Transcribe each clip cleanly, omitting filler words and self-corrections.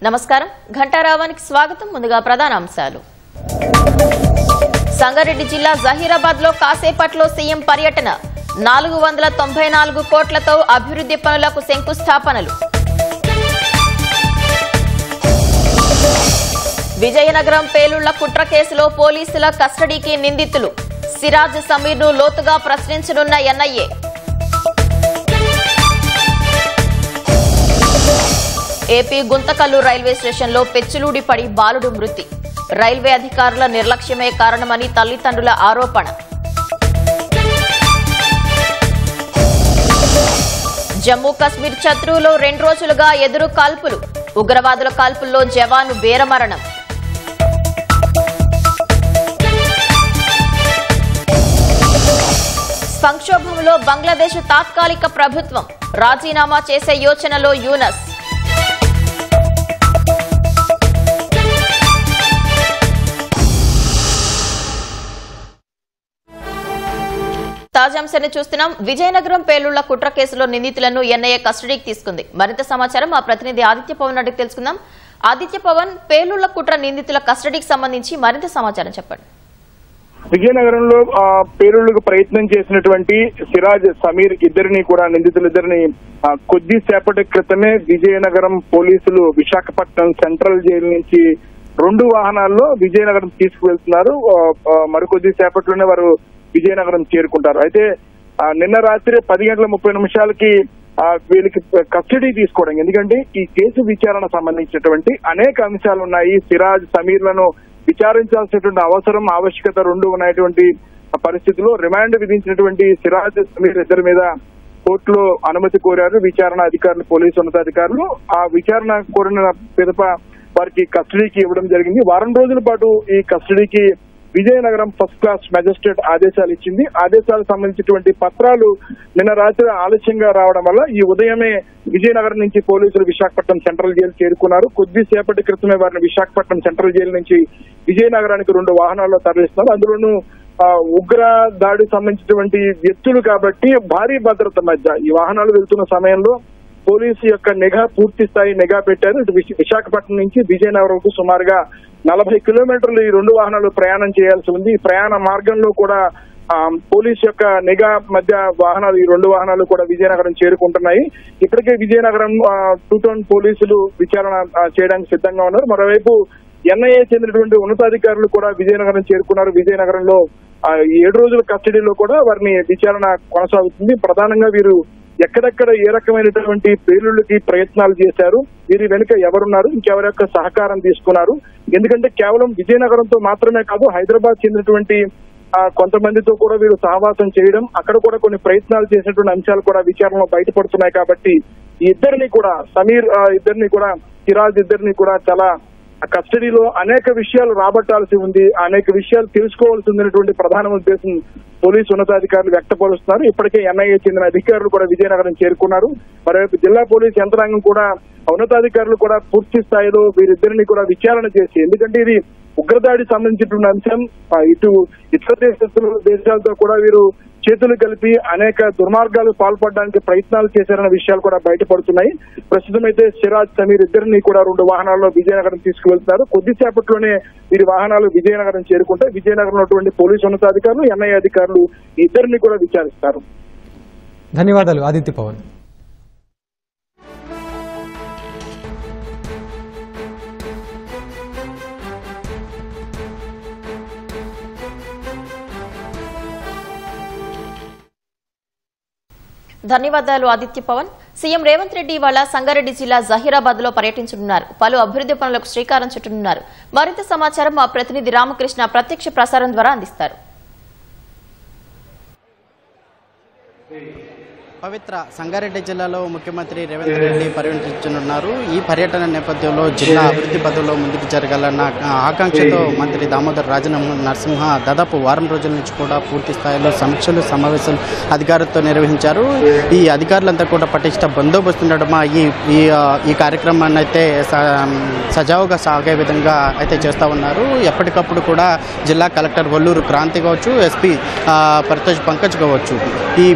నమస్కారం ఘంటారావానికి స్వాగతం. ముందుగా ప్రధాన అంశాలు. సంగారెడ్డి జిల్లా జహీరాబాద్ లో కాసేపట్లో సీఎం పర్యటన. 494 కోట్లతో అభివృద్ధి పనులకు శంకుస్థాపనలు. విజయనగరం పేలుళ్ల కుట్ర కేసులో పోలీసుల కస్టడీకి నిందితులు. సిరాజ్ సమీర్ ను లోతుగా ప్రశ్నించనున్న ఎన్ఐఏ. ఏపీ గుంతకల్లు రైల్వే స్టేషన్లో పెచ్చులూడి పడి బాలుడు మృతి. రైల్వే అధికారుల నిర్లక్ష్యమే కారణమని తల్లిదండ్రుల ఆరోపణ. జమ్మూ కశ్మీర్ ఛత్రూలో 2 రోజులుగా ఎదురు కాల్పులు. ఉగ్రవాదుల కాల్పుల్లో జవాను వీరమరణం. సంక్షోభంలో బంగ్లాదేశ్ తాత్కాలిక ప్రభుత్వం. రాజీనామా చేసే యోచనలో యూనస్. తాజాంశాన్ని చూస్తున్నాం. విజయనగరం పేలుళ్ల కుట్ర కేసులో నిందితులను ఎన్ఐఏ కస్టడీకి తీసుకుంది. మరింత సమాచారం మా ప్రతినిధి ఆదిత్య పవన్ అడిగి తెలుసుకుందాం. ఆదిత్య పవన్, పేలుళ్ల కుట్ర నిందితుల కస్టడీకి సంబంధించి మరింత సమాచారం చెప్పండి. విజయనగరంలో పేలుళ్లకు ప్రయత్నం చేసినటువంటి సిరాజ్, సమీర్ నిందితులిద్దరిని కొద్దిసేపటి క్రితమే విజయనగరం పోలీసులు విశాఖపట్నం సెంట్రల్ జైలు నుంచి 2 వాహనాల్లో విజయనగరం తీసుకువెళ్తున్నారు. మరికొద్ది సేపట్లోనే వారు విజయనగరం చేరుకుంటారు. అయితే నిన్న రాత్రి 10:30 వీళ్ళకి కస్టడీ తీసుకోవడం, ఎందుకంటే ఈ కేసు విచారణ సంబంధించినటువంటి అనేక అంశాలు ఉన్నాయి. సిరాజ్, సమీర్లను విచారించాల్సినటువంటి ఆవశ్యకత 2 ఉన్నటువంటి పరిస్థితుల్లో రిమాండ్ విధించినటువంటి సిరాజ్, సమీర్ ఇద్దరి మీద కోర్టులో అనుమతి కోరారు విచారణ అధికారులు, పోలీసు ఉన్నతాధికారులు. ఆ విచారణ కోరిన పిదప వారికి కస్టడీకి ఇవ్వడం జరిగింది. వారం రోజుల పాటు ఈ కస్టడీకి విజయనగరం ఫస్ట్ క్లాస్ మెజిస్ట్రేట్ ఆదేశాలు ఇచ్చింది. ఆదేశాలకు సంబంధించినటువంటి పత్రాలు నిన్న రాత్రి ఆలస్యంగా రావడం వల్ల ఈ ఉదయమే విజయనగరం నుంచి పోలీసులు విశాఖపట్నం సెంట్రల్ జైలు చేరుకున్నారు. కొద్దిసేపటి క్రితమే వారిని విశాఖపట్నం సెంట్రల్ జైలు నుంచి విజయనగరానికి 2 వాహనాల్లో తరలిస్తున్నారు. అందులోనూ ఉగ్ర దాడికి సంబంధించినటువంటి వ్యక్తులు కాబట్టి భారీ భద్రత మధ్య ఈ వాహనాలు వెళ్తున్న సమయంలో పోలీసు యొక్క పూర్తి స్థాయి నిఘా పెట్టారు. ఇటు విశాఖపట్నం నుంచి విజయనగరంకు సుమారుగా 40 కిలోమీటర్లు ఈ 2 వాహనాలు ప్రయాణం చేయాల్సి ఉంది. ఈ ప్రయాణ మార్గంలో కూడా పోలీసు యొక్క నిఘా మధ్య ఈ 2 వాహనాలు కూడా విజయనగరం చేరుకుంటున్నాయి. ఇప్పటికే విజయనగరం 2 టౌన్ పోలీసులు విచారణ చేయడానికి సిద్ధంగా ఉన్నారు. మరోవైపు ఎన్ఐఏ చెందినటువంటి ఉన్నతాధికారులు కూడా విజయనగరం చేరుకున్నారు. విజయనగరంలో 7 రోజుల కస్టడీలో కూడా వారిని విచారణ కొనసాగుతుంది. ప్రధానంగా వీరు ఎక్కడెక్కడ ఏ రకమైనటువంటి పేలుళ్లకి ప్రయత్నాలు చేశారు, వీరి వెనుక ఎవరున్నారు, ఇంకెవరి యొక్క సహకారం తీసుకున్నారు. ఎందుకంటే కేవలం విజయనగరంతో మాత్రమే కాదు, హైదరాబాద్ చెందినటువంటి కొంతమందితో కూడా వీరు సహవాసం చేయడం, అక్కడ కూడా కొన్ని ప్రయత్నాలు చేసినటువంటి అంశాలు కూడా విచారణలో బయటపడుతున్నాయి. కాబట్టి ఈ ఇద్దరిని కూడా, సమీర్ ఇద్దరిని కూడా, సిరాజ్ ఇద్దరిని కూడా చాలా కస్టడీలో అనేక విషయాలు రాబట్టాల్సి ఉంది, అనేక విషయాలు తెలుసుకోవాల్సి ఉందనేటువంటి ప్రధాన ఉద్దేశం పోలీసు ఉన్నతాధికారులు వ్యక్తపరుస్తున్నారు. ఇప్పటికే ఎన్ఐఏ చెందిన అధికారులు కూడా విజయనగరం చేరుకున్నారు. మరోవైపు జిల్లా పోలీసు యంత్రాంగం కూడా, ఉన్నతాధికారులు కూడా పూర్తి స్థాయిలో వీరిద్దరిని కూడా విచారణ చేసి, ఎందుకంటే ఇది ఉగ్రదాడి సంబంధించినటువంటి అంశం, ఇటు ఇతర దేశాలతో కూడా వీరు చేతులు కలిపి అనేక దుర్మార్గాలు పాల్పడడానికి ప్రయత్నాలు చేశారన్న విషయాలు కూడా బయటపడుతున్నాయి. ప్రస్తుతం అయితే సిరాజ్, సమీర్ ఇద్దరిని కూడా 2 వాహనాల్లో విజయనగరం తీసుకువెళ్తున్నారు. కొద్దిసేపట్లోనే వీరి వాహనాలు విజయనగరం చేరుకుంటే విజయనగరంలో ఉన్నటువంటి పోలీసు ఉన్నతాధికారులు, ఎన్ఐఏ అధికారులు ఇద్దరిని కూడా విచారిస్తారు. ధన్యవాదాలు ఆదిత్య పవన్. ధన్యవాదాలు ఆదిత్య పవన్. సీఎం రేవంత్ రెడ్డి ఇవాళ సంగారెడ్డి జిల్లా జహీరాబాద్ లో పర్యటించనున్నారు. పలు అభివృద్ధి పనులకు శ్రీకారం చుట్టనున్నారు. మరింత సమాచారం మా ప్రతినిధి రామకృష్ణ ప్రత్యక్ష ప్రసారం ద్వారా అందిస్తారు. పవిత్ర సంగారెడ్డి జిల్లాలో ముఖ్యమంత్రి రేవంత్ రెడ్డి పర్యటించనున్నారు. ఈ పర్యటన నేపథ్యంలో జిల్లా అభివృద్ధి పథంలో ముందుకు జరగాలన్న ఆకాంక్షతో మంత్రి దామోదర్ నరసింహ దాదాపు వారం రోజుల నుంచి కూడా పూర్తి స్థాయిలో సమీక్షలు, సమావేశాలు అధికారులతో నిర్వహించారు. ఈ అధికారులంతా కూడా పటిష్ట బందోబస్తు ఉండడం ఈ కార్యక్రమాన్ని అయితే సజావుగా సాగే విధంగా అయితే చేస్తూ ఉన్నారు. ఎప్పటికప్పుడు కూడా జిల్లా కలెక్టర్ వల్లూరు క్రాంతి కావచ్చు, ఎస్పీ పరితోష్ పంకజ్ కావచ్చు, ఈ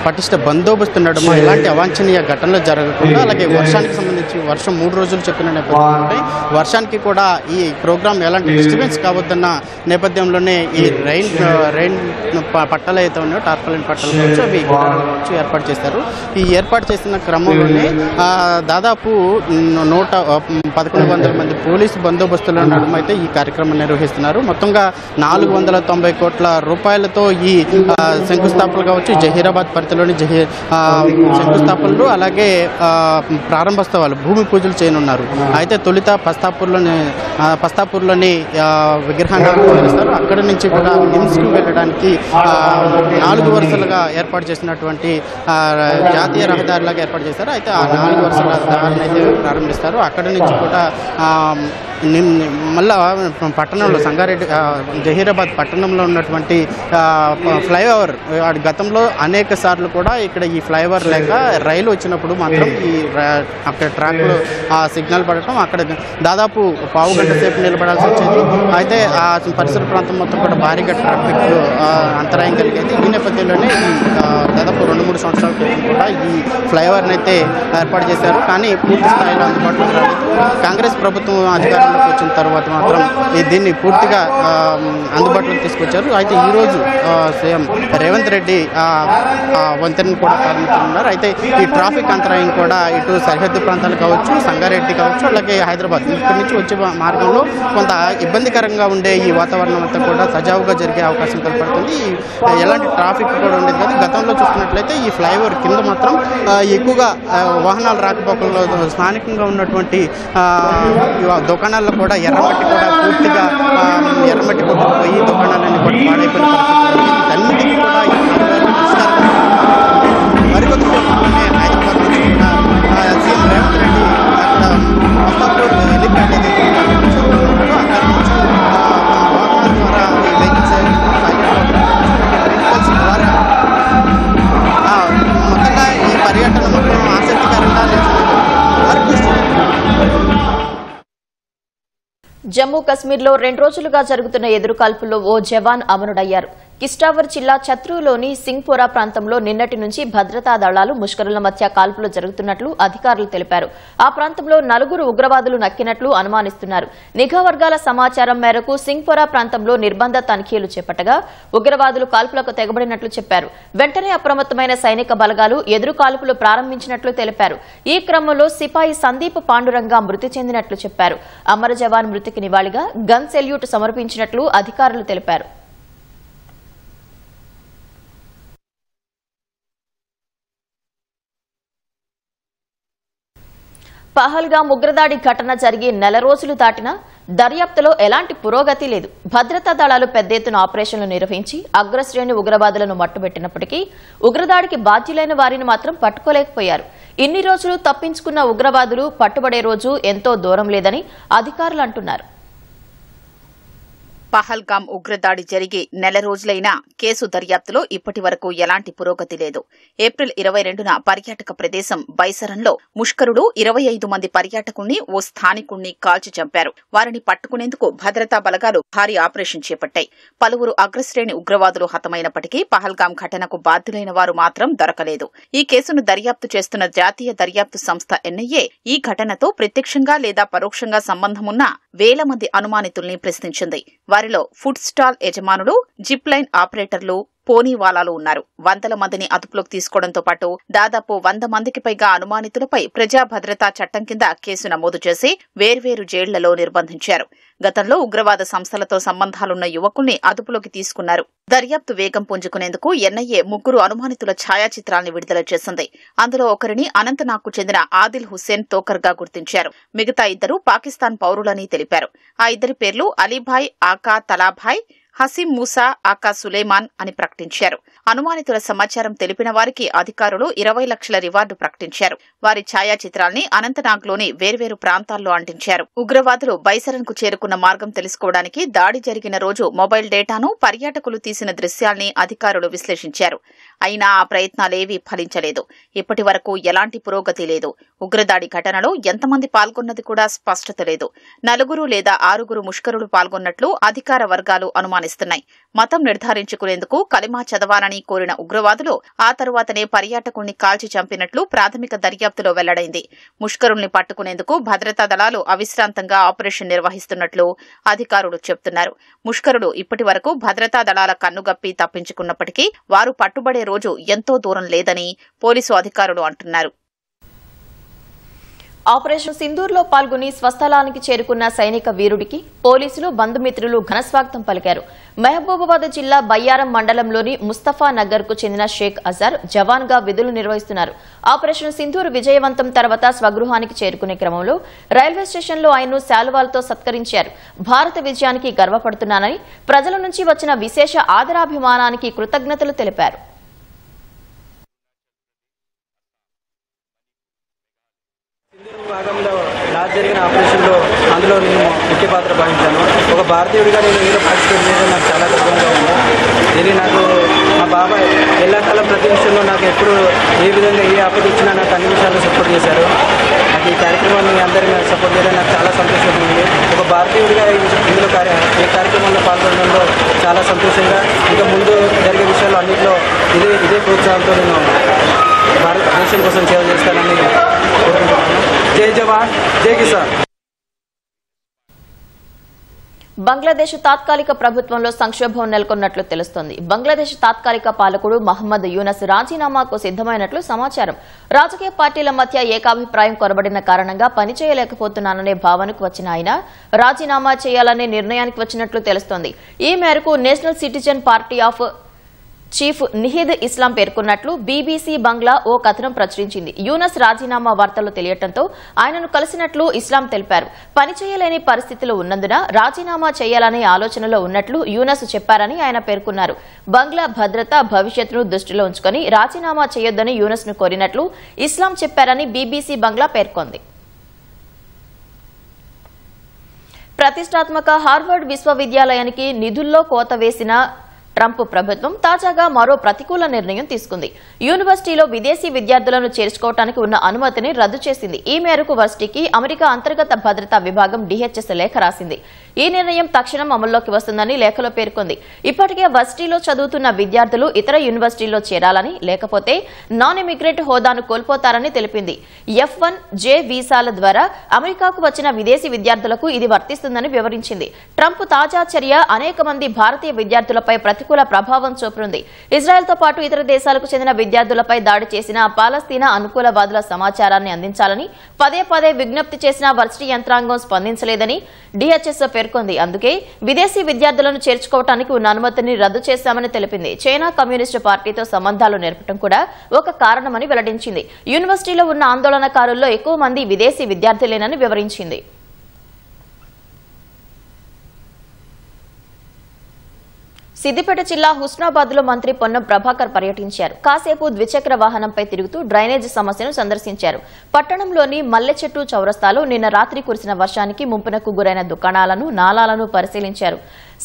పటిష్ట బందోబస్తు బందోబస్తు నడుమ ఎలాంటి అవాంఛనీయ ఘటనలు జరగకుండా, అలాగే వర్షానికి సంబంధించి వర్షం 3 రోజులు చెప్పిన నేపథ్యంలో వర్షానికి కూడా ఈ ప్రోగ్రాం ఎలాంటి డిస్టర్బెన్స్ కావద్దన్న నేపథ్యంలోనే ఈ రైన్ పట్టాలు అయితే ఉన్నాయో, టార్పాలిన్ పట్టాలు కావచ్చు, అవి కావచ్చు ఏర్పాటు చేశారు. ఈ ఏర్పాటు చేసిన క్రమంలోనే దాదాపు 1100 మంది పోలీసు బందోబస్తుల నడుమ అయితే ఈ కార్యక్రమం నిర్వహిస్తున్నారు. మొత్తంగా 490 కోట్ల రూపాయలతో ఈ శంకుస్థాపనలు కావచ్చు, జహీరాబాద్ పరిధిలోని శంకుస్థాపనలు, అలాగే ప్రారంభోత్సవాలు, భూమి పూజలు చేయనున్నారు. అయితే తొలుత పస్తాపూర్లోని విగ్రహాన్ని ఆవిష్కరిస్తారు. అక్కడి నుంచి కూడా నిమ్స్కి వెళ్ళడానికి 4 వరుసలుగా ఏర్పాటు చేసినటువంటి జాతీయ రహదారిలాగా ఏర్పాటు చేస్తారు. అయితే ఆ 4 వరుసల దారిని అయితే ప్రారంభిస్తారు. అక్కడి నుంచి కూడా మళ్ళా పట్టణంలో సంగారెడ్డి జహీరాబాద్ పట్టణంలో ఉన్నటువంటి ఫ్లైఓవర్, గతంలో అనేక సార్లు కూడా ఇక్కడ ఈ ఫ్లైఓవర్ లేక రైలు వచ్చినప్పుడు మాత్రం అక్కడ ట్రాక్లో సిగ్నల్ పడటం, అక్కడ దాదాపు పావు గంట సేపు నిలబడాల్సి వచ్చేది. అయితే ఆ పరిసర ప్రాంతం మొత్తం కూడా భారీగా ట్రాఫిక్ అంతరాయం కలిగేది. ఈ నేపథ్యంలోనే దాదాపు 2-3 సంవత్సరాల క్రితం కూడా ఈ ఫ్లైఓవర్ని అయితే ఏర్పాటు చేశారు. కానీ పూర్తి స్థాయిలో అందుబాటులోకి రాలేదు. కాంగ్రెస్ ప్రభుత్వం అధికారంలోకి వచ్చిన తర్వాత మాత్రం దీన్ని పూర్తిగా అందుబాటులోకి తీసుకొచ్చారు. అయితే ఈరోజు సీఎం రేవంత్ రెడ్డి వంతెనను కూడా ప్రారంభిస్తున్నారు. అయితే ఈ ట్రాఫిక్ అంతరాయం కూడా ఇటు సరిహద్దు ప్రాంతాలు కావచ్చు, సంగారెడ్డి కావచ్చు, అలాగే హైదరాబాద్ ఇక్కడి నుంచి వచ్చే మార్గంలో కొంత ఇబ్బందికరంగా ఉండే ఈ వాతావరణం అంతా కూడా సజావుగా జరిగే అవకాశం కనపడుతుంది. ఎలాంటి ట్రాఫిక్ కూడా ఉండేది కాదు. గతంలో చూసుకున్నట్లయితే ఈ ఫ్లైఓవర్ కింద మాత్రం ఎక్కువగా వాహనాలు రాకపోకల్లో స్థానికంగా ఉన్నటువంటి దుకాణాల్లో కూడా ఎర్రమట్టి కూడా పూర్తిగా ఎర్రమట్టి కొట్టుకుపోయి దుకాణాలన్నీ కూడా పాడైపోయిన పరిస్థితి కూడా మరికొద్ది సేపట్లోనే హైదరాబాద్ నుంచి కూడా సీఎం రేవంత్ రెడ్డి అక్కడ పస్తాపూర్ హెలిప్యాడ్ ఏదైతే అక్కడి నుంచి వాహనాల ద్వారా వెహికల్స్ ద్వారా మొత్తంగా ఈ పర్యటన మొత్తం ఆసక్తికరంగా జమ్మూ కశ్మీర్లో 2 రోజులుగా జరుగుతున్న ఎదురుకాల్పుల్లో ఓ జవాన్ అమరుడయ్యారు. కిస్టావర్ జిల్లా ఛత్రూలోని సింగ్పోరా ప్రాంతంలో నిన్నటి నుంచి భద్రతా దళాలు ముష్కరుల మధ్య కాల్పులు జరుగుతున్నట్లు అధికారులు తెలిపారు. ఆ ప్రాంతంలో 4 ఉగ్రవాదులు నక్కినట్లు అనుమానిస్తున్నారు. నిఘా వర్గాల సమాచారం మేరకు సింగ్పోరా ప్రాంతంలో నిర్బంధ తనిఖీలు చేపట్టగా ఉగ్రవాదులు కాల్పులకు తెగబడినట్లు చెప్పారు. వెంటనే అప్రమత్తమైన సైనిక బలగాలు ఎదురు కాల్పులు ప్రారంభించినట్లు తెలిపారు. ఈ క్రమంలో సిపాయి సందీప్ పాండురంగా మృతి చెందినట్లు చెప్పారు. అమర జవాన్ మృతికి నివాళిగా గన్ సెల్యూట్ సమర్పించినట్లు అధికారులు తెలిపారు. పహల్గామ్ ఉగ్రదాడి ఘటన జరిగి 1 రోజులు దాటినా దర్యాప్తులో ఎలాంటి పురోగతి లేదు. భద్రతా దళాలు పెద్ద ఎత్తున ఆపరేషన్లు నిర్వహించి అగ్రశ్రేణి ఉగ్రవాదులను మట్టుబెట్టినప్పటికీ ఉగ్రదాడికి బాధ్యులైన వారిని మాత్రం పట్టుకోలేకపోయారు. ఇన్ని రోజులు తప్పించుకున్న ఉగ్రవాదులు పట్టుబడే రోజు ఎంతో దూరం లేదని అధికారులు అంటున్నారు. పహల్గామ్ ఉగ్రదాడి జరిగి 1 రోజులైనా కేసు దర్యాప్తులో ఇప్పటి వరకు ఎలాంటి పురోగతి లేదు. ఏప్రిల్ 22న పర్యాటక ప్రదేశం బైసరన్లో ముష్కరుడు 25 మంది పర్యాటకుల్ని ఓ స్థానికుణ్ణి కాల్చి చంపారు. వారిని పట్టుకునేందుకు భద్రతా బలగాలు భారీ ఆపరేషన్ చేపట్టాయి. పలువురు అగ్రశ్రేణి ఉగ్రవాదులు హతమైనప్పటికీ పహల్గామ్ ఘటనకు బాధ్యులైన వారు మాత్రం దొరకలేదు. ఈ కేసును దర్యాప్తు చేస్తున్న జాతీయ దర్యాప్తు సంస్థ ఎన్ఐఏ ఈ ఘటనతో ప్రత్యక్షంగా లేదా పరోక్షంగా సంబంధమున్న 1000 మంది అనుమానితుల్ని ప్రశ్నించింది. వారిలో ఫుడ్ స్టాల్ యజమానులు, జిప్ లైన్ ఆపరేటర్లు, పోనీవాలాలు ఉన్నారు. 100 మందిని అదుపులోకి తీసుకోవడంతో పాటు దాదాపు 100 మందికి పైగా అనుమానితులపై ప్రజా భద్రతా చట్టం కింద కేసు నమోదు చేసి వేర్వేరు జైళ్లలో నిర్బంధించారు. గతంలో ఉగ్రవాద సంస్థలతో సంబంధాలున్న యువకుల్ని అదుపులోకి తీసుకున్నారు. దర్యాప్తు వేగం పుంజుకునేందుకు ఎన్ఐఏ 3 అనుమానితుల ఛాయాచిత్రాల్ని విడుదల చేసింది. అందులో ఒకరిని అనంతనాగ్కు చెందిన ఆదిల్ హుస్సేన్ తోకర్గా గుర్తించారు. మిగతా 2 పాకిస్తాన్ పౌరులని తెలిపారు. ఆ 2 పేర్లు అలీభాయ్ ఆకా తలాభాయ్, హసీం మూసా ఆకా సులేమాన్ అని ప్రకటించారు. అనుమానితుల సమాచారం తెలిపిన వారికి అధికారులు 20 లక్షల రివార్డు ప్రకటించారు. వారి ఛాయాచిత్రాల్ని అనంతనాగ్లోని వేర్వేరు ప్రాంతాల్లో అంటించారు. ఉగ్రవాదులు బైసరన్కు చేరుకున్న మార్గం తెలుసుకోవడానికి దాడి జరిగిన రోజు మొబైల్ డేటాను, పర్యాటకులు తీసిన దృశ్యాల్ని అధికారులు విశ్లేషించారు. అయినా ఆ ప్రయత్నాలేవీ ఫలించలేదు. ఇప్పటి వరకు ఎలాంటి పురోగతి లేదు. ఉగ్రదాడి ఘటనలో ఎంతమంది పాల్గొన్నది కూడా స్పష్టత లేదు. 4 లేదా 6 ముష్కరులు పాల్గొన్నట్లు అధికార వర్గాలు అనుమానిస్తున్నాయి. మతం నిర్ధారించుకునేందుకు కలిమా చదవాలని చంపాలని కోరిన ఉగ్రవాదులు ఆ తరువాతనే పర్యాటకుణ్ణి కాల్చి చంపినట్లు ప్రాథమిక దర్యాప్తులో వెల్లడైంది. ముష్కరుల్ని పట్టుకునేందుకు భద్రతా దళాలు అవిశ్రాంతంగా ఆపరేషన్ నిర్వహిస్తున్నట్లు అధికారులు చెబుతున్నారు. ముష్కరులు ఇప్పటి వరకు భద్రతా దళాల కన్నుగప్పి తప్పించుకున్నప్పటికీ వారు పట్టుబడే రోజు ఎంతో దూరం లేదని పోలీసు అధికారులు అంటున్నారు. ఆపరేషన్ సింధూర్లో పాల్గొని స్వస్థలానికి చేరుకున్న సైనిక వీరుడికి పోలీసులు బంధుమిత్రులు ఘనస్వాగతం పలికారు. మహబూబాబాద్ జిల్లా బయ్యారం మండలంలోని ముస్తఫా నగర్ కు చెందిన షేక్ అజార్ జవాన్ గా విధులు నిర్వహిస్తున్నారు. ఆపరేషన్ సింధూర్ విజయవంతం తర్వాత స్వగృహానికి చేరుకునే క్రమంలో రైల్వే స్టేషన్లో ఆయన్ను శాలువాలతో సత్కరించారు. భారత విజయానికి గర్వపడుతున్నానని, ప్రజల నుంచి వచ్చిన విశేష ఆదరాభిమానానికి కృతజ్ఞతలు తెలిపారు. భాగంలో లాస్ట్ జరిగిన ఆపరేషన్లో అందులో నేను ముఖ్య పాత్ర వహించాను. ఒక భారతీయుడిగా నేను ఇందులో పార్టిసిపేట్ చేయడం నాకు చాలా గర్వంగా ఉంది. ఇది నాకు మా బాబాయ్ ఎల్లకాలం ప్రతి విషయంలో నాకు ఎప్పుడు ఏ విధంగా ఏ ఆపద ఇచ్చినా నాకు అన్ని విషయాల్లో సపోర్ట్ చేశారు. నాకు ఈ కార్యక్రమాన్ని అందరూ సపోర్ట్ చేయడం నాకు చాలా సంతోషంగా ఉంది. ఒక భారతీయుడిగా ఇందులో ఈ కార్యక్రమంలో పాల్గొనడంలో చాలా సంతోషంగా, ఇంకా ముందు జరిగే విషయాలు అన్నింటిలో ఇదే ప్రోత్సాహంతో నేను భారతదేశం కోసం సేవ చేస్తానని కోరుకుంటున్నాను. జై జవాన్, జై కిసాన్. బంగ్లాదేశ్ తాత్కాలిక ప్రభుత్వంలో సంక్షోభం నెలకొన్నట్లు తెలుస్తోంది. బంగ్లాదేశ్ తాత్కాలిక పాలకుడు మహమ్మద్ యూనస్ రాజీనామాకు సిద్దమైనట్లు సమాచారం. రాజకీయ పార్టీల మధ్య ఏకాభిప్రాయం కొరబడిన కారణంగా పనిచేయలేకపోతున్నాననే భావనకు వచ్చిన ఆయన రాజీనామా చేయాలనే నిర్ణయానికి వచ్చినట్లు తెలుస్తోంది. ఈ మేరకు నేషనల్ సిటిజన్ పార్టీ ఆఫ్ చీఫ్ నిహిద్ ఇస్లాం పేర్కొన్నట్లు బీబీసీ బంగ్లా ఓ కథనం ప్రచురించింది. యూనస్ రాజీనామా వార్తలు తెలియటంతో ఆయనను కలిసినట్లు ఇస్లాం తెలిపారు. పనిచేయలేని పరిస్థితులు ఉన్నందున రాజీనామా చేయాలనే ఆలోచనలో ఉన్నట్లు యూనస్ చెప్పారని ఆయన పేర్కొన్నారు. బంగ్లా భద్రత, భవిష్యత్తును దృష్టిలో ఉంచుకుని రాజీనామా చేయొద్దని యూనస్ ను కోరినట్లు ఇస్లాం చెప్పారని బీబీసీ బంగ్లా పేర్కొంది. ప్రతిష్టాత్మక హార్వర్డ్ విశ్వవిద్యాలయానికి నిధుల్లో కోత వేసిన ట్రంప్ ప్రభుత్వం తాజాగా మరో ప్రతికూల నిర్ణయం తీసుకుంది. యూనివర్సిటీలో విదేశీ విద్యార్థులను చేర్చుకోవడానికి ఉన్న అనుమతిని రద్దు చేసింది. ఈ మేరకు వర్సిటీకి అమెరికా అంతర్గత భద్రతా విభాగం DHS లేఖ రాసింది. ఈ నిర్ణయం తక్షణం అమల్లోకి వస్తుందని లేఖలో పేర్కొంది. ఇప్పటికే వర్సిటీలో చదువుతున్న విద్యార్థులు ఇతర యూనివర్సిటీల్లో చేరాలని, లేకపోతే నాన్ ఇమిగ్రెంట్ హోదాను కోల్పోతారని తెలిపింది. F1J వీసాల ద్వారా అమెరికాకు వచ్చిన విదేశీ విద్యార్థులకు ఇది వర్తిస్తుందని వివరించింది. ట్రంప్ తాజా చర్య అనేక మంది భారతీయ విద్యార్థులపై ప్రతికూల ప్రభావం చూపనుంది. ఇజ్రాయెల్తో పాటు ఇతర దేశాలకు చెందిన విద్యార్థులపై దాడి చేసిన పాలస్తీనా అనుకూలవాదుల సమాచారాన్ని అందించాలని పదే విజ్ఞప్తి చేసిన వర్సిటీ యంత్రాంగం స్పందించలేదని DHS పేర్కొంది. అందుకే విదేశీ విద్యార్థులను చేర్చుకోవడానికి ఉన్న అనుమతిని రద్దు చేశామని తెలిపింది. చైనా కమ్యూనిస్టు పార్టీతో సంబంధాలు నేర్పడం కూడా ఒక కారణమని వెల్లడించింది. యూనివర్సిటీలో ఉన్న ఆందోళనకారుల్లో ఎక్కువ మంది విదేశీ విద్యార్థులేనని వివరించింది. సిద్దిపేట జిల్లా హుస్నాబాద్ లో మంత్రి పొన్నం ప్రభాకర్ పర్యటించారు. కాసేపు ద్విచక్ర వాహనంపై తిరుగుతూ డ్రైనేజ్ సమస్యను సందర్శించారు. పట్టణంలోని మల్లెచెట్టు చౌరస్తాలో నిన్న రాత్రి కురిసిన వర్షానికి ముంపునకు గురైన దుకాణాలను, నాలాలను పరిశీలించారు.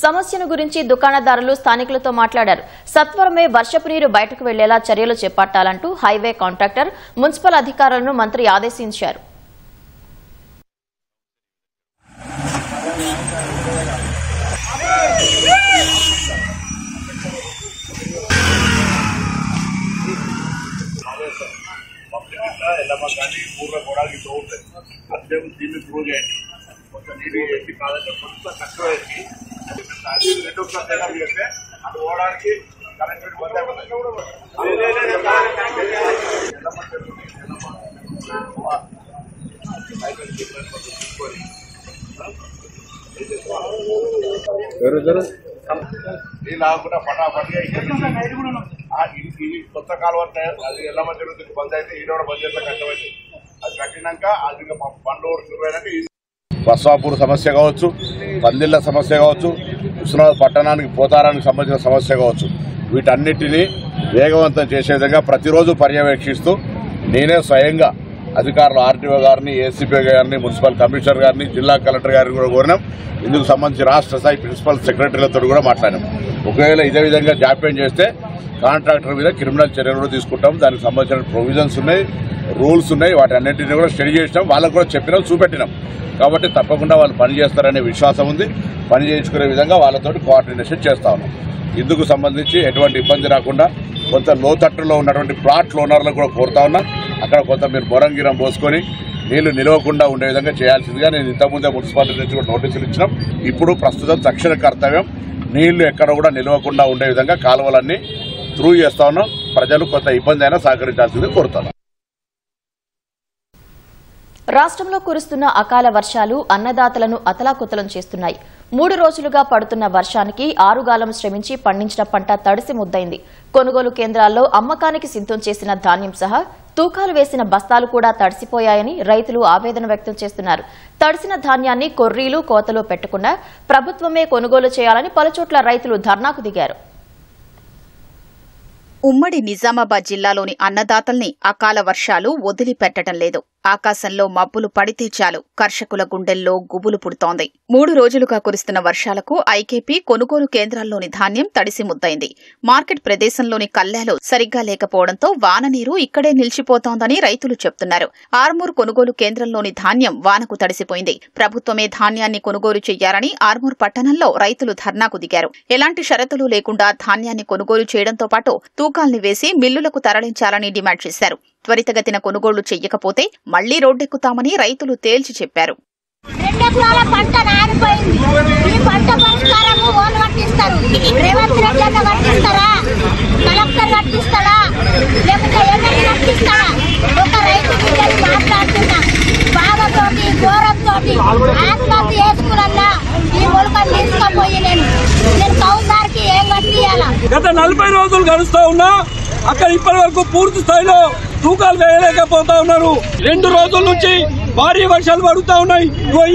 సమస్యను గురించి దుకాణదారులు స్థానికులతో మాట్లాడారు. సత్వరమే వర్షపు నీరు బయటకు వెళ్లేలా చర్యలు చేపట్టాలంటూ హైవే కాంట్రాక్టర్, మున్సిపల్ అధికారులను మంత్రి ఆదేశించారు. కానీ ఊర్లో గోడాలకి తోగుతుంది అదే దీన్ని ప్రూవ్ చేయండి. కొంచెం నీరు వేసి కాదంటే కొంచెం తక్కువ వేసి రెండు చేస్తే అది ఓడడానికి కరెంట్ బంద్ నీళ్ళు ఆగకుండా పటాపటిగా ఇది కొత్త కాలువ అది ఎలా జరుగుతుంది బంద్ అయితే ఈ రోడ్ బంద్ చేస్తే కష్టమైంది. అది కట్టినాక అది బండ్లు శురువైనాక బస్వాపూర్ సమస్య కావచ్చు, పందిళ్ల సమస్య కావచ్చు, హుస్నాబాద్ పట్టణానికి పోతారానికి సంబంధించిన సమస్య కావచ్చు, వీటన్నిటినీ వేగవంతం చేసే విధంగా ప్రతిరోజు పర్యవేక్షిస్తూ నేనే స్వయంగా అధికారులు ఆర్టీఓ గారిని, ఏసీపీ గారిని, మున్సిపల్ కమిషనర్ గారిని, జిల్లా కలెక్టర్ గారిని కూడా కోరినాం. ఇందుకు సంబంధించి రాష్ట్ర స్థాయి ప్రిన్సిపల్ సెక్రటరీలతో కూడా మాట్లాడాం. ఒకవేళ ఇదే విధంగా జాప్యం చేస్తే కాంట్రాక్టర్ మీద క్రిమినల్ చర్యలు కూడా తీసుకుంటాం. దానికి సంబంధించిన ప్రొవిజన్స్ ఉన్నాయి, రూల్స్ ఉన్నాయి. వాటి అన్నింటినీ కూడా స్టడీ చేసినాం, వాళ్ళకు కూడా చెప్పినాం, చూపెట్టినాం. కాబట్టి తప్పకుండా వాళ్ళు పని చేస్తారనే విశ్వాసం ఉంది. పని చేయించుకునే విధంగా వాళ్ళతో కోఆర్డినేషన్ చేస్తా ఉన్నాం. ఇందుకు సంబంధించి ఎటువంటి ఇబ్బంది రాకుండా కొంత లోతట్టులో ఉన్నటువంటి ప్లాట్ ఓనర్లను కూడా కోరుతా ఉన్నా, అక్కడ కొంత మీరు బొరంగిరం పోసుకొని నీళ్లు నిలవకుండా ఉండే విధంగా చేయాల్సిందిగా నేను ఇంతకుముందే మున్సిపాలిటీ నుంచి కూడా నోటీసులు ఇచ్చినాం. ఇప్పుడు ప్రస్తుతం తక్షణ కర్తవ్యం నీళ్లు ఎక్కడ కూడా నిలవకుండా ఉండే విధంగా కాలువలన్నీ త్రూ చేస్తా ఉన్నాం. ప్రజలు కొంత ఇబ్బంది అయినా సహకరించాల్సింది కోరుతున్నాం. రాష్ట్రంలో కురుస్తున్న అకాల వర్షాలు అన్నదాతలను అతలాకుతలం చేస్తున్నాయి. 3 రోజులుగా పడుతున్న వర్షానికి ఆరుగాలం శ్రమించి పండించిన పంట తడిసి ముద్దైంది. కొనుగోలు కేంద్రాల్లో అమ్మకానికి సిద్ధం చేసిన ధాన్యం సహా తూకాలు వేసిన బస్తాలు కూడా తడిసిపోయాయని రైతులు ఆవేదన వ్యక్తం చేస్తున్నారు. తడిసిన ధాన్యాన్ని కొర్రీలు కోతలో పెట్టకుండా ప్రభుత్వమే కొనుగోలు చేయాలని పలుచోట్ల రైతులు ధర్నాకు దిగారు. ఉమ్మడి నిజామాబాద్ జిల్లాలోని అన్నదాతల్ని అకాల వర్షాలు వదిలిపెట్టడం లేదు. ఆకాశంలో మబ్బులు పడితే చాలు కర్షకుల గుండెల్లో గుబులు పుడుతోంది. 3 రోజులుగా కురుస్తున్న వర్షాలకు ఐకేపీ కొనుగోలు కేంద్రాల్లోని ధాన్యం తడిసి ముద్దైంది. మార్కెట్ ప్రదేశంలోని కల్లాలు సరిగ్గా లేకపోవడంతో వాన నీరు ఇక్కడే నిలిచిపోతోందని రైతులు చెప్తున్నారు. ఆర్మూర్ కొనుగోలు కేంద్రంలోని ధాన్యం వానకు తడిసిపోయింది. ప్రభుత్వమే ధాన్యాన్ని కొనుగోలు చేయాలని ఆర్మూర్ పట్టణంలో రైతులు ధర్నాకు దిగారు. ఎలాంటి షరతులు లేకుండా ధాన్యాన్ని కొనుగోలు చేయడంతో పాటు తూకాల్ని వేసి మిల్లులకు తరలించాలని డిమాండ్ చేశారు. త్వరితగతిన కొనుగోళ్లు చెయ్యకపోతే మళ్లీ రోడ్డెక్కుతామని రైతులు తేల్చి చెప్పారు. 2 ఎకరాల పంట నానిపోయింది. ఈ పంట పరిష్కారము ఓన్ కట్టిస్తారు. రేవంత్ రెడ్డి అన్న కట్టిస్తారా, కలెక్టర్ కట్టిస్తాడా, లేకపోతే ఎమ్మెల్యే కట్టిస్తాడా? ఒక రైతు బిడ్డలు మాట్లాడుతున్నా బాధతోటి ఘోరంతోటి ఆత్మహత్య చేసుకున్నా ఈ మొలకలు తీసుకపోయి నేను కౌదారికి ఏం కట్టియాలా? గత 40 రోజులు గడుస్తా ఉన్నా అక్కడ ఇప్పటి వరకు పూర్తి స్థాయిలో తూకాలు వేయలేకపోతా ఉన్నారు. 2 రోజుల నుంచి భారీ వర్షాలు పడుతా ఉన్నాయి.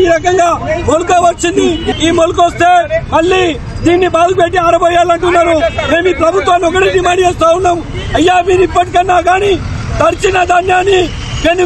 ఈ రకంగా మొలక వచ్చింది. ఈ మొలక వస్తే మళ్ళీ దీన్ని బాగు పెట్టి ఆరబోయాలంటున్నారు. మేము ఈ ప్రభుత్వాన్ని ఒకటి డిమాండ్ చేస్తా ఉన్నాం. అయ్యా మీరు ఇప్పటికన్నా కానీ తడిచిన ధాన్యాన్ని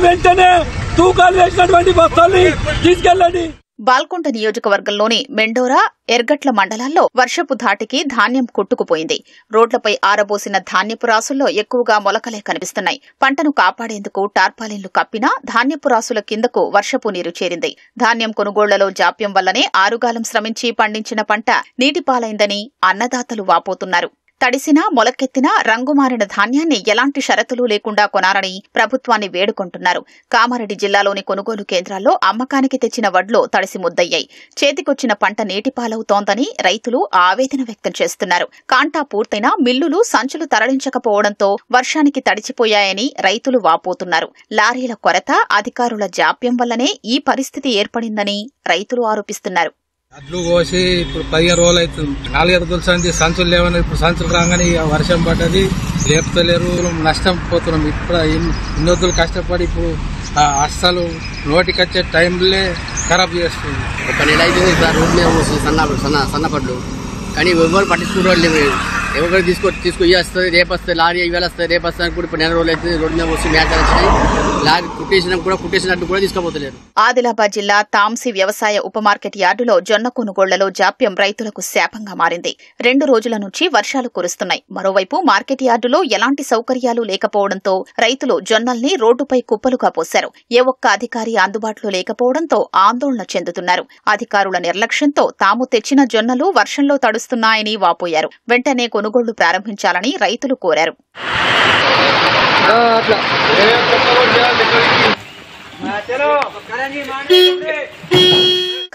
వెంటనే తూకాలు వేసినటువంటి బస్తాల్ని తీసుకెళ్లండి. బాల్కొండ నియోజకవర్గంలోని మెండోరా, ఎర్గట్ల మండలాల్లో వర్షపు ధాటికి ధాన్యం కొట్టుకుపోయింది. రోడ్లపై ఆరబోసిన ధాన్యపు రాసుల్లో ఎక్కువగా మొలకలే కనిపిస్తున్నాయి. పంటను కాపాడేందుకు టార్పాలిన్లు కప్పినా ధాన్యపు రాసుల కిందకు వర్షపు నీరు చేరింది. ధాన్యం కొనుగోళ్లలో జాప్యం వల్లనే ఆరుగాలం శ్రమించి పండించిన పంట నీటిపాలైందని అన్నదాతలు వాపోతున్నారు. తడిసినా మొలకెత్తినా రంగుమారిన ధాన్యాన్ని ఎలాంటి షరతులు లేకుండా కొనాలని ప్రభుత్వాన్ని వేడుకుంటున్నారు. కామారెడ్డి జిల్లాలోని కొనుగోలు కేంద్రాల్లో అమ్మకానికి తెచ్చిన వడ్లు తడిసి ముద్దయ్యాయి. చేతికొచ్చిన పంట నీటిపాలవుతోందని రైతులు ఆవేదన వ్యక్తం చేస్తున్నారు. కాంటా పూర్తయినా మిల్లులు సంచులు తరలించకపోవడంతో వర్షానికి తడిచిపోయాయని రైతులు వాపోతున్నారు. లారీల కొరత, అధికారుల జాప్యం వల్లనే ఈ పరిస్థితి ఏర్పడిందని రైతులు ఆరోపిస్తున్నారు. అడ్లు కోసి ఇప్పుడు 15 రోజులు అవుతుంది. 4 ఎదురుసంది సంచులు లేవని ఇప్పుడు సంచులు రాగానే వర్షం పడ్డది, లేపుతలేరు, నష్టం పోతున్నాం. ఇప్పుడు ఇన్నొద్దులు కష్టపడి ఇప్పుడు అస్సలు నోటికి వచ్చే టైంలే ఖరాబ్ చేస్తుంది. ఒక నెల అయితే రోడ్డు మీద పోస్తుంది సన్నపడ్లు, కానీ ఎవరు పట్టించుకోవడం లేవు. ఎవరు తీసుకొని వస్తుంది, రేపు వస్తుంది లారీ, ఇవాళ వస్తుంది, రేపు వస్తుంది కూడా ఇప్పుడు 4 రోజులు అయితే రోడ్డు మీద పోసి మేకలు వచ్చినాయి. లారీ కుట్టేసినట్టు కూడా తీసుకోపోతలేరు. ఆదిలాబాద్ జిల్లా తాంసీ వ్యవసాయ ఉప మార్కెట్ యార్డులో జొన్న కొనుగోళ్లలో జాప్యం రైతులకు శాపంగా మారింది. 2 రోజుల నుంచి వర్షాలు కురుస్తున్నాయి. మరోవైపు మార్కెట్ యార్డులో ఎలాంటి సౌకర్యాలు లేకపోవడంతో రైతులు జొన్నల్ని రోడ్డుపై కుప్పలుగా పోశారు. ఏ ఒక్క అధికారి అందుబాటులో లేకపోవడంతో ఆందోళన చెందుతున్నారు. అధికారుల నిర్లక్ష్యంతో తాము తెచ్చిన జొన్నలు వర్షంలో తడుస్తున్నాయని వాపోయారు. వెంటనే కొనుగోళ్లు ప్రారంభించాలని రైతులు కోరారు.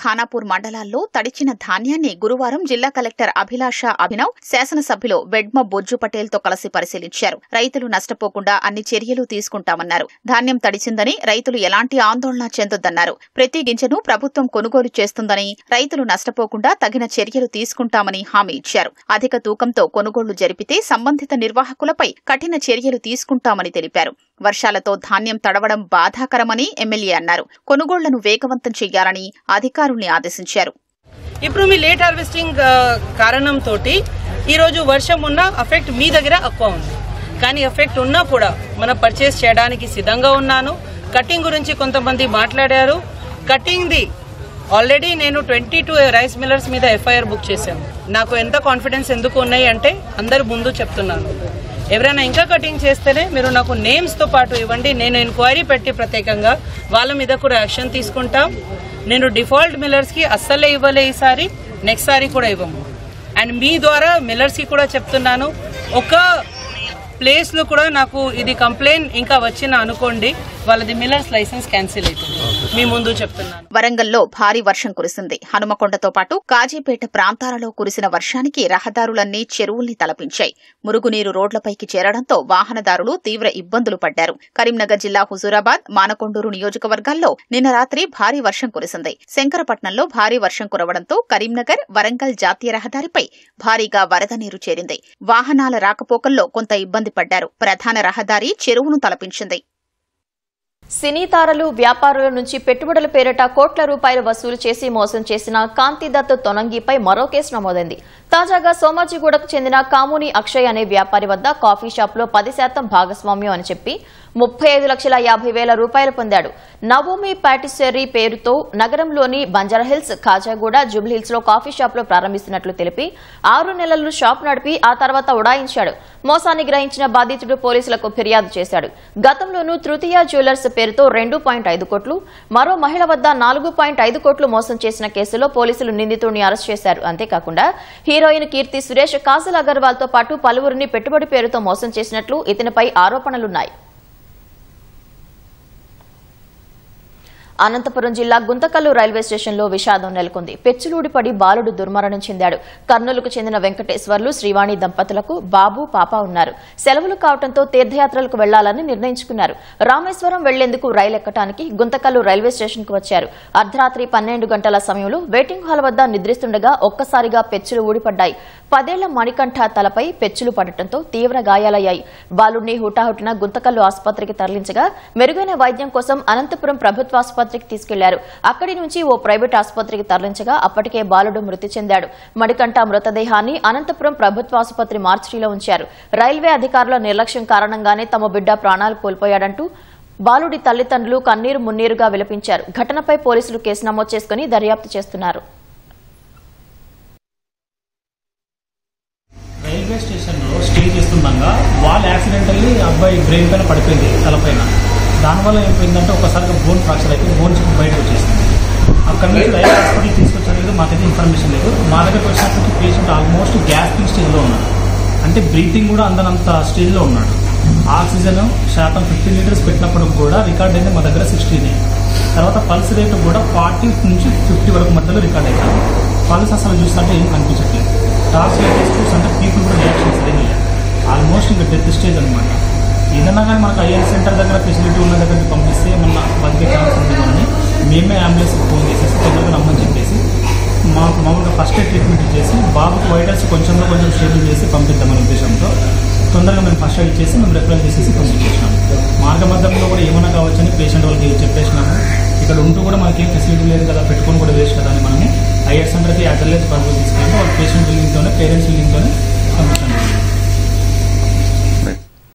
ఖానాపూర్ మండలాల్లో తడిచిన ధాన్యాన్ని గురువారం జిల్లా కలెక్టర్ అభిలాష అభినవ్, శాసనసభ్యులు వెడ్మ బొజ్జు పటేల్ తో కలిసి పరిశీలించారు. రైతులు నష్టపోకుండా అన్ని చర్యలు తీసుకుంటామన్నారు. ధాన్యం తడిసిందని రైతులు ఎలాంటి ఆందోళన చెందొద్దన్నారు. ప్రతి గింజను ప్రభుత్వం కొనుగోలు చేస్తుందని, రైతులు నష్టపోకుండా తగిన చర్యలు తీసుకుంటామని హామీ ఇచ్చారు. అధిక తూకంతో కొనుగోళ్లు జరిపితే సంబంధిత నిర్వాహకులపై కఠిన చర్యలు తీసుకుంటామని తెలిపారు. వర్షాలతో ధాన్యం తడవడం బాధాకరమని ఎమ్మెల్యే అన్నారు. కొనుగోళ్లను వేగవంతం చేయాలని అధికారుల్ని ఆదేశించారు. ఇప్పుడు మీ లేట్ హార్వెస్టింగ్ కారణంతో ఈ రోజు వర్షం ఉన్న ఎఫెక్ట్ మీ దగ్గర ఎక్కువ ఉంది, కానీ ఎఫెక్ట్ ఉన్నా కూడా మనం పర్చేస్ చేయడానికి సిద్ధంగా ఉన్నాను. కటింగ్ గురించి కొంతమంది మాట్లాడారు. కటింగ్ ది ఆల్రెడీ నేను 22 రైస్ మిల్లర్స్ మీద ఎఫ్ఐఆర్ బుక్ చేశాను. నాకు ఎంత కాన్ఫిడెన్స్ ఎందుకు ఉన్నాయి అంటే అందరు ముందు చెప్తున్నాను, ఎవరైనా ఇంకా కటింగ్ చేస్తేనే మీరు నాకు నేమ్స్ తో పాటు ఇవ్వండి. నేను ఎంక్వైరీ పెట్టి ప్రత్యేకంగా వాళ్ళ మీద కూడా యాక్షన్ తీసుకుంటాం. నేను డిఫాల్ట్ మిల్లర్స్ కి అస్సలే ఇవ్వలే ఈసారి, నెక్స్ట్ సారి కూడా ఇవ్వము. అండ్ మీ ద్వారా మిల్లర్స్కి కూడా చెప్తున్నాను, ఒక ప్లేస్లో కూడా నాకు ఇది కంప్లైంట్ ఇంకా వచ్చిన అనుకోండి, వాళ్ళది మిల్లర్స్ లైసెన్స్ క్యాన్సిల్ అవుతుంది. మీ ముందు చెప్తున్నాను. వరంగల్లో భారీ వర్షం కురిసింది. హనుమకొండతో పాటు కాజీపేట ప్రాంతాలలో కురిసిన వర్షానికి రహదారులన్నీ చెరువుల్ని తలపించాయి. మురుగునీరు రోడ్లపైకి చేరడంతో వాహనదారులు తీవ్ర ఇబ్బందులు పడ్డారు. కరీంనగర్ జిల్లా హుజూరాబాద్, మానకొండూరు నియోజకవర్గాల్లో నిన్న రాత్రి భారీ వర్షం కురిసింది. శంకరపట్నంలో భారీ వర్షం కురవడంతో కరీంనగర్ వరంగల్ జాతీయ రహదారిపై భారీగా వరద నీరు చేరింది. వాహనాల రాకపోకల్లో కొంత ఇబ్బంది పడ్డారు. ప్రధాన రహదారి చెరువును తలపించింది. సినీ తారలు, వ్యాపారుల నుంచి పెట్టుబడుల పేరిట కోట్ల రూపాయలు వసూలు చేసి మోసం చేసిన కాంతిదత్ తొనంగిపై మరో కేసు నమోదైంది. తాజాగా సోమాజిగూడకు చెందిన కాముని అక్షయ్ అనే వ్యాపారి వద్ద కాఫీ షాప్లో 10% భాగస్వామ్యం అని చెప్పి 35,50,000 రూపాయలు పొందాడు. నవోమి పాటిస్సరీ పేరుతో నగరంలోని బంజారాహిల్స్, ఖాజాగూడ, జూబ్లీహిల్స్ లో కాఫీ షాప్లో ప్రారంభిస్తున్నట్లు తెలిపి 6 నెలలు షాప్ నడిపి ఆ తర్వాత ఉడాయించాడు. మోసాన్ని గ్రహించిన బాధితుడు పోలీసులకు ఫిర్యాదు చేశాడు. గతంలోనూ తృతీయ జ్యువెలర్స్ పేరుతో 2.5 కోట్లు, మరో మహిళ వద్ద 4.5 కోట్లు మోసం చేసిన కేసులో పోలీసులు నిందితుడిని అరెస్ట్ చేశారు. అంతేకాకుండా హీరోయిన్ కీర్తి సురేష్, కాజల్ అగర్వాల్ తో పాటు పలువురిని పెట్టుబడి పేరుతో మోసం చేసినట్లు ఇతనిపై ఆరోపణలున్నాయి. అనంతపురం జిల్లా గుంతకల్లు రైల్వే స్టేషన్లో విషాదం నెలకొంది. పెచ్చులూడిపడి బాలుడు దుర్మరణం చెందాడు. కర్నూలుకు చెందిన వెంకటేశ్వర్లు, శ్రీవాణి దంపతులకు బాబు, పాప ఉన్నారు. సెలవులు కావడంతో తీర్థయాత్రలకు వెళ్లాలని నిర్ణయించుకున్నారు. రామేశ్వరం వెళ్లేందుకు రైలు ఎక్కడానికి గుంతకల్లు రైల్వే స్టేషన్ కు వచ్చారు. అర్ధరాత్రి 12 గంటల సమయంలో వెయిటింగ్ హాల్ వద్ద నిద్రిస్తుండగా ఒక్కసారిగా పెచ్చులు ఊడిపడ్డాయి. 10 ఏళ్ల మణికంఠ తలపై పెచ్చులు పడటంతో తీవ్ర గాయాలయ్యాయి. బాలుడిని హుటాహుటిన గుంతకల్లు ఆసుపత్రికి తరలించగా మెరుగైన వైద్యం కోసం అనంతపురం ప్రభుత్వ ఆసుపత్రికి తీసుకెళ్లారు. అక్కడి నుంచి ఓ ప్రైవేట్ ఆసుపత్రికి తరలించగా అప్పటికే బాలుడు మృతి చెందాడు. మణికంఠ మృతదేహాన్ని అనంతపురం ప్రభుత్వ ఆసుపత్రి మార్చిలో ఉంచారు. రైల్వే అధికారుల నిర్లక్ష్యం కారణంగానే తమ బిడ్డ ప్రాణాలు కోల్పోయాడంటూ బాలుడి తల్లిదండ్రులు కన్నీరు మున్నీరుగా విలపించారు. ఘటనపై పోలీసులు కేసు నమోదు చేసుకుని దర్యాప్తు చేస్తున్నారు. రైల్వే స్టేషన్లో స్టే చేస్తుండగా వాల్ యాక్సిడెంటల్లీ అబ్బాయి బ్రెయిన్ పైన పడిపోయింది, తలపైన. దానివల్ల ఏమైపోయిందంటే ఒకసారిగా బోన్ ఫ్రాక్చర్ అయిపోయి బోన్ చిప్ బయటకు వచ్చేసింది. అక్కడ నుంచి రైల్వే హాస్పిటల్ తీసుకొచ్చారు, మాకైతే ఇన్ఫర్మేషన్ లేదు. మా దగ్గరకు వచ్చినప్పటికీ పేషెంట్ ఆల్మోస్ట్ గ్యాస్ట్రిక్ స్టేజ్లో ఉన్నాడు, అంటే బ్రీతింగ్ కూడా అందనంత స్టేజ్లో ఉన్నాడు. ఆక్సిజన్ శాతం 15 లీటర్స్ పెట్టినప్పటికి కూడా రికార్డ్ అయింది మా దగ్గర 16. తర్వాత పల్స్ రేటు కూడా 40 నుంచి 50 వరకు మధ్యలో రికార్డ్ అవుతాం. పల్స్ అసలు చూస్తుంటే ఏం కనిపించట్లేదు. టార్చ్ లైట్ అంటే పీపుల్ కూడా రియాక్షన్స్ ఏమీ లేదు. ఆల్మోస్ట్ ఇంకా డెత్ స్టేజ్ అనమాట. ఏదన్నా కానీ మనకు ఐఎల్ సెంటర్ దగ్గర ఫెసిలిటీ ఉన్న దగ్గరికి పంపిస్తే మన బతికే ఛాన్స్ ఉంది అని మేమే అంబులెన్స్కి ఫోన్ చేసేసి తొందరగా రమ్మని చెప్పేసి మాకు మామూలుగా ఫస్ట్ ఎయిడ్ ట్రీట్మెంట్ ఇచ్చేసి బాబుకు వైటల్స్ కొంచెం స్టేబుల్ చేసి పంపిద్దామనే ఉద్దేశంతో తొందరగా మేము ఫస్ట్ ఎయిడ్ చేసి మేము రెఫరల్ చేసేసి పంపించేసినాము. మార్గ మధ్యంలో కూడా ఏమైనా కావచ్చని పేషెంట్ వాళ్ళకి చెప్పేసినాము. ఇక్కడ ఉంటూ కూడా మనకి ఏం ఫెసిలిటీ లేదు కదా, పెట్టుకొని కూడా వేస్ట్ కదా అని మనము ఐఎల్ సెంటర్కి అటెండెన్స్ పర్పస్ తీసుకుంటే వాళ్ళ పేషెంట్ బిల్లింగ్తోనే పేరెంట్స్ బిల్లింగ్తోనే